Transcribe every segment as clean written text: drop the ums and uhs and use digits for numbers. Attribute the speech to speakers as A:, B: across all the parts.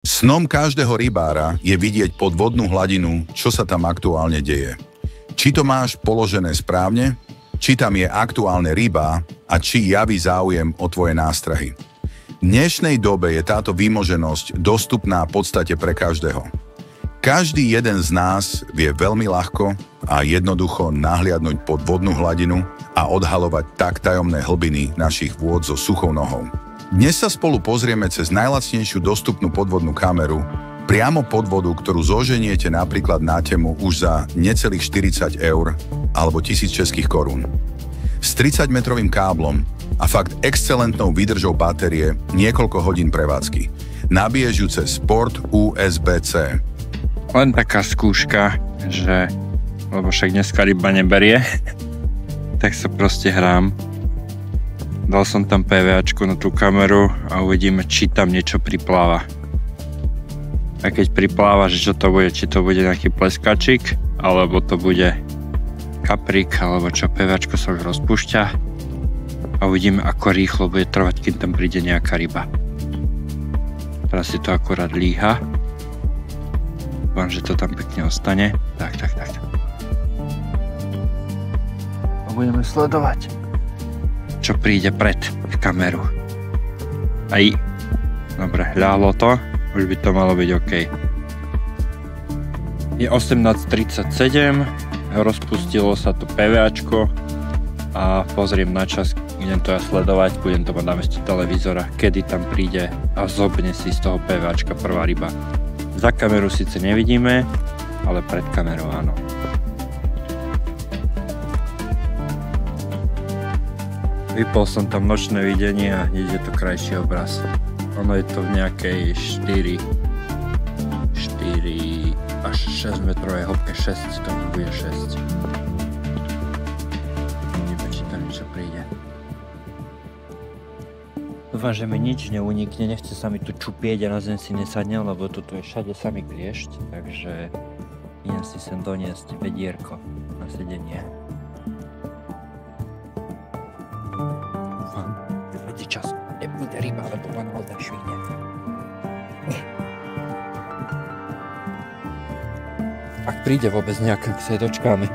A: Snom každého rybára je vidieť podvodnú hladinu, čo sa tam aktuálne deje. Či to máš položené správne, či tam je aktuálne ryba a či javí záujem o tvoje nástrahy. V dnešnej dobe je táto výmoženosť dostupná v podstate pre každého. Každý jeden z nás vie veľmi ľahko a jednoducho nahliadnúť pod vodnú hladinu a odhalovať tak tajomné hlbiny našich vôd so suchou nohou. Dnes sa spolu pozrieme cez najlacnejšiu dostupnú podvodnú kameru priamo pod vodu, ktorú zoženiete napríklad na temu už za necelých 40 eur alebo 1000 českých korún. S 30-metrovým káblom a fakt excelentnou výdržou batérie niekoľko hodín prevádzky. Nabiješ ju cez port USB-C.
B: Len taká skúška, že lebo však dneska ryba neberie, tak sa proste hrám. Dal som tam PVAčko na tú kameru a uvidíme, či tam niečo pripláva. A keď pripláva, že čo to bude, či to bude nejaký pleskačik, alebo to bude kaprik, alebo čo, PVAčko sa už rozpúšťa a uvidíme, ako rýchlo bude trvať, kým tam príde nejaká ryba. Teraz si to akurát líha. Dúfam, že to tam pekne ostane. Tak. A budeme sledovať, čo príde pred kameru. Aj. Dobre, ľahlo to. Už by to malo byť OK. Je 18:37. Rozpustilo sa to PVAčko. A pozriem na čas, idem to ja sledovať. Budem to mať na miesto televízora, kedy tam príde a zobne si z toho PVAčka prvá ryba. Za kameru síce nevidíme, ale pred kamerou áno. Vypol som tam nočné videnie a hneď je to krajší obraz. Ono je to v nejakej 4 až 6 metrovej hĺbke, 6, to bude 6. Uvidíme, či tam niečo príde. Dúfam, že mi nič neunikne, nechce sa mi tu čupieť a na zem si nesadnem, lebo tu je všade samý kliešť, takže idem si sem doniesť vedierko na sedenie. Dúfam, že medzi čas nebude ryba, lebo ma naozaj švihne. Ak príde vôbec nejaká, ak sa jej dočkáme.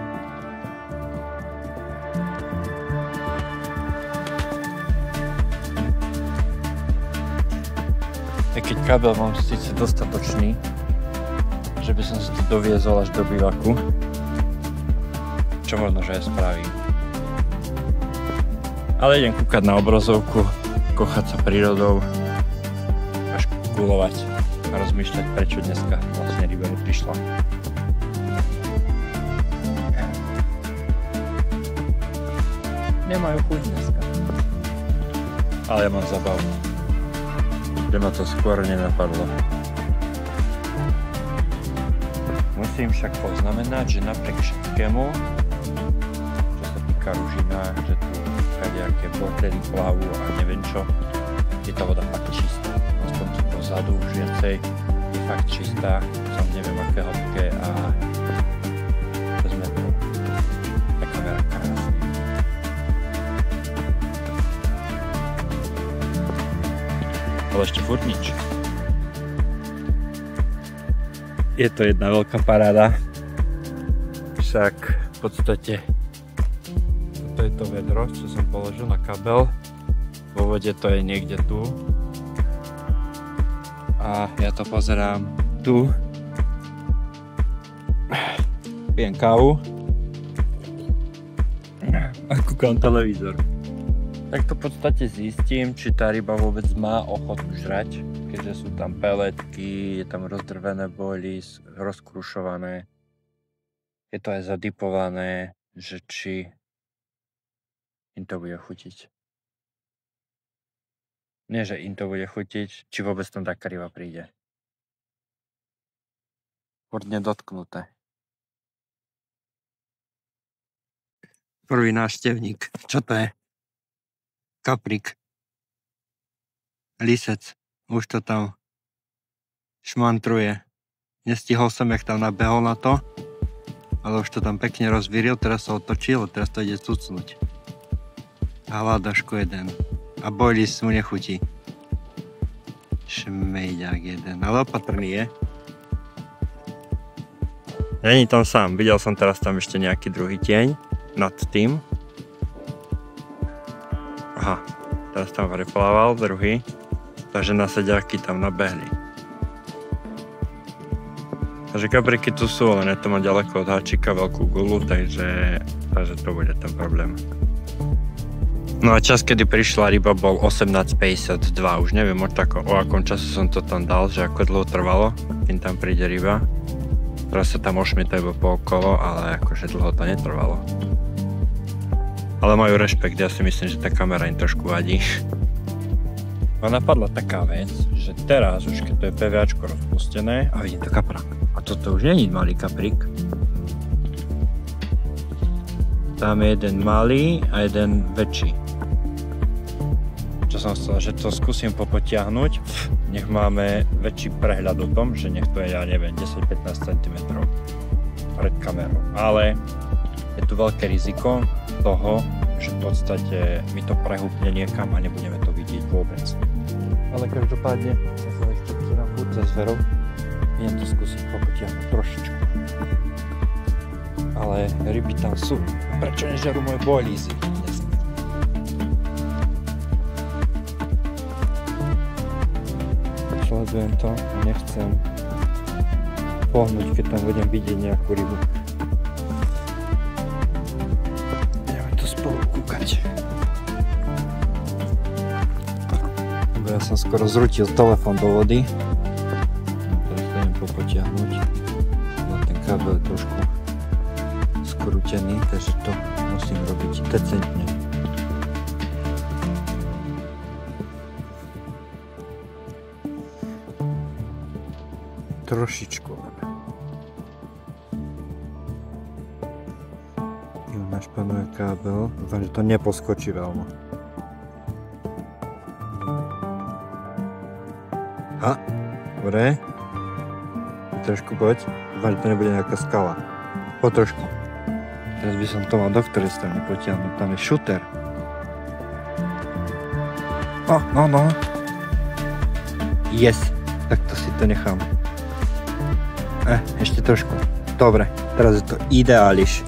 B: Keď kábel mám síce dostatočný, že by som si to doviezol až do bivaku, čo možno, že aj spravím. Ale idem kúkať na obrazovku, kochať sa prírodou a špekulovať a rozmýšľať, prečo dneska vlastne ryba neprišla. Nemajú chuť dneska. Ale ja mám zabavu. Že ma to skôr nenapadlo. Musím však poznamenať, že napriek všetkému, čo sa týka Ružina, že tu kadejaké bordely plavú a neviem čo, je tá voda fakt čistá. Aspoň tu dozadu už viacej je fakt čistá, som neviem aké hĺbke a vezme to. Tá kamera krásna. Ale ešte furt nič. Je to jedna veľká paráda. Však v podstate toto je to vedro, čo som položil na kabel. Vo vode to je niekde tu. A ja to pozerám tu. Pijem kávu. A kúkam televízor. Tak to v podstate zistím, či tá ryba vôbec má ochotu žrať, keďže sú tam peletky, je tam rozdrvené boily, rozkrušované. Je to aj zadipované, že či im to bude chutiť. Nie, že im to bude chutiť, či vôbec tam taká ryba príde. Furt nedotknuté. Prvý návštevník. Čo to je? Kaprik. Lisec. Už to tam šmantruje. Nestihol som, jak tam nabehol na to, ale už to tam pekne rozvíril, teraz sa otočil a teraz to ide cucnúť. A hľadaško jeden. A bojlis mu nechutí. Šmejdák jeden, ale opatrný je. Není tam sám, videl som teraz tam ešte nejaký druhý tieň nad tým. Aha, teraz tam preplával druhý, takže naseďáky tam nabehli. Takže kapriky tu sú, ale to má ďaleko od háčika veľkú gulu, takže to bude ten problém. No a čas, kedy prišla ryba, bol 18:52, už neviem o akom čase som to tam dal, že ako dlho trvalo, kým tam príde ryba. Teraz sa tam ošmietajú pookolo, ale akože dlho to netrvalo. Ale majú rešpekt, ja si myslím, že tá kamera im trošku vadí. A napadla taká vec, že teraz už keď to je PVAčko rozpustené, a vidím to kaprák. A toto už není malý kaprík. Tam je jeden malý a jeden väčší. Čo som chcel, že to skúsim popotiahnuť, nech máme väčší prehľad o tom, že nech to je, ja neviem, 10-15 cm pred kamerou. Ale je tu veľké riziko toho, že v podstate mi to prehúpne niekam a nebudeme to vidieť vôbec. Ale každopádne sa ešte na furt cez verov. Idem to skúsiť popotiahnuť trošičku. Ale ryby tam sú. Prečo nežerú moje boilízy? Sledujem to a nechcem pohnúť, keď tam budem vidieť nejakú rybu. Ideme to spolu kúkať. Ja som skoro zrutil telefón do vody. Teraz idem popotiahnuť. Ten kábel je trošku skrútený, takže to musím robiť decentne. Trošičku. Ju našpanuje kábel, dúfam, že to neposkočí veľmi. A, dobre. Trošku poď, dúfam, že to nebude nejaká skala. Po trošku. Teraz by som to mal do ktorej strany potiahnuť, tam je šuter. No. Yes, takto si to nechám. Ešte trošku. Dobre, teraz je to ideáliš.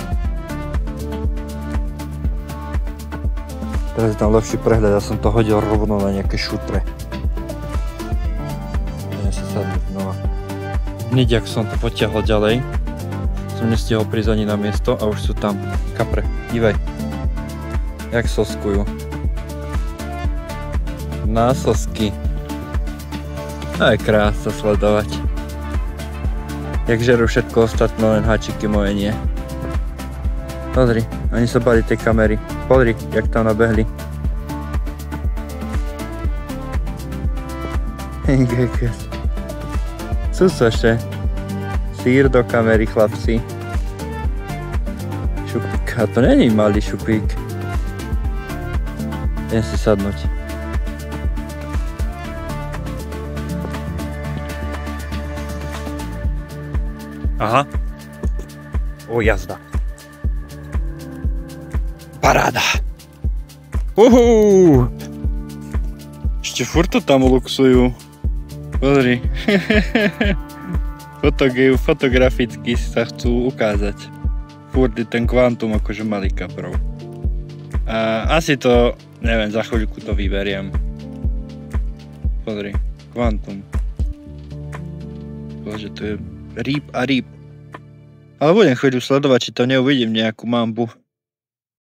B: Teraz je tam lepší prehľad, ja som to hodil rovno na nejaké šutre. Ja sa sadnúť znova. Hneď, ak som to potiahol ďalej, som nestihol prísť ani na miesto a už sú tam kapre. Dívej, jak soskujú. Na sosky. A je krása sledovať. Jak žerú všetko ostatné, len háčiky moje nie. Pozri, oni sa bali tej kamery. Pozri, jak tam nabehli. Susoše. Sír do kamery, chlapci. Šupík, a to není malý šupík. Idem si sadnúť. Aha. O, jazda. Paráda. Ešte furt to tam luxujú. Pozri. Fotograficky sa chcú ukázať. Furt je ten kvantum akože malý kaprov. Asi to, neviem, za chvíľku to vyberiem. Pozri, kvantum. Bože, to je rýb a rýb. Ale budem chvíľu sledovať, či to neuvidím nejakú mambu.